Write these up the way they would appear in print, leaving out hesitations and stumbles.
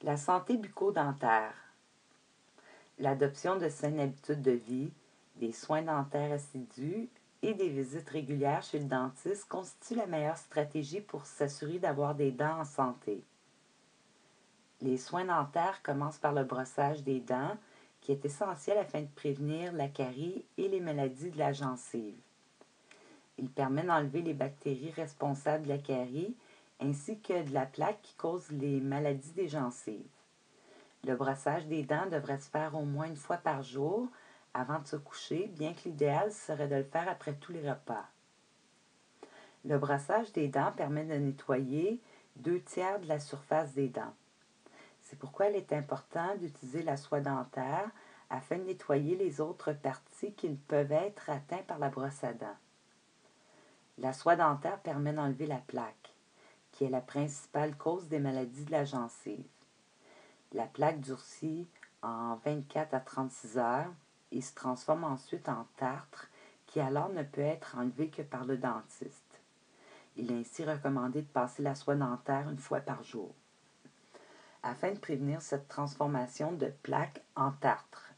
La santé bucco-dentaire. L'adoption de saines habitudes de vie, des soins dentaires assidus et des visites régulières chez le dentiste constituent la meilleure stratégie pour s'assurer d'avoir des dents en santé. Les soins dentaires commencent par le brossage des dents, qui est essentiel afin de prévenir la carie et les maladies de la gencive. Il permet d'enlever les bactéries responsables de la carie ainsi que de la plaque qui cause les maladies des gencives. Le brossage des dents devrait se faire au moins une fois par jour avant de se coucher, bien que l'idéal serait de le faire après tous les repas. Le brossage des dents permet de nettoyer 2/3 de la surface des dents. C'est pourquoi il est important d'utiliser la soie dentaire afin de nettoyer les autres parties qui peuvent être atteintes par la brosse à dents. La soie dentaire permet d'enlever la plaque, qui est la principale cause des maladies de la gencive. La plaque durcit en 24 à 36 heures et se transforme ensuite en tartre qui alors ne peut être enlevé que par le dentiste. Il est ainsi recommandé de passer la soie dentaire une fois par jour, afin de prévenir cette transformation de plaque en tartre.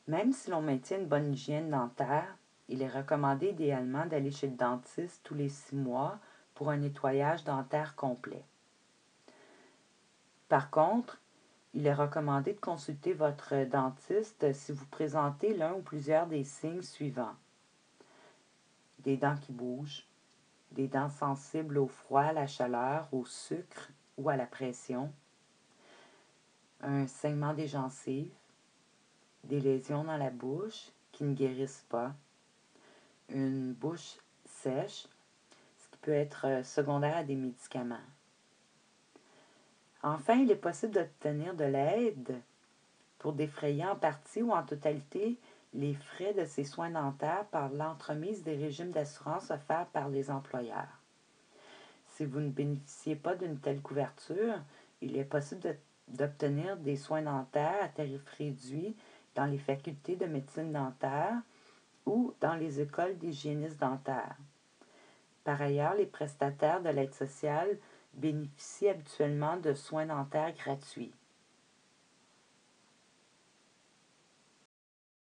Même si l'on maintient une bonne hygiène dentaire, il est recommandé idéalement d'aller chez le dentiste tous les 6 mois pour un nettoyage dentaire complet. Par contre, il est recommandé de consulter votre dentiste si vous présentez l'un ou plusieurs des signes suivants. Des dents qui bougent, des dents sensibles au froid, à la chaleur, au sucre ou à la pression, un saignement des gencives, des lésions dans la bouche qui ne guérissent pas, une bouche sèche, ce qui peut être secondaire à des médicaments. Enfin, il est possible d'obtenir de l'aide pour défrayer en partie ou en totalité les frais de ces soins dentaires par l'entremise des régimes d'assurance offerts par les employeurs. Si vous ne bénéficiez pas d'une telle couverture, il est possible d'obtenir des soins dentaires à tarif réduit dans les facultés de médecine dentaire ou dans les écoles d'hygiénistes dentaires. Par ailleurs, les prestataires de l'aide sociale bénéficient habituellement de soins dentaires gratuits.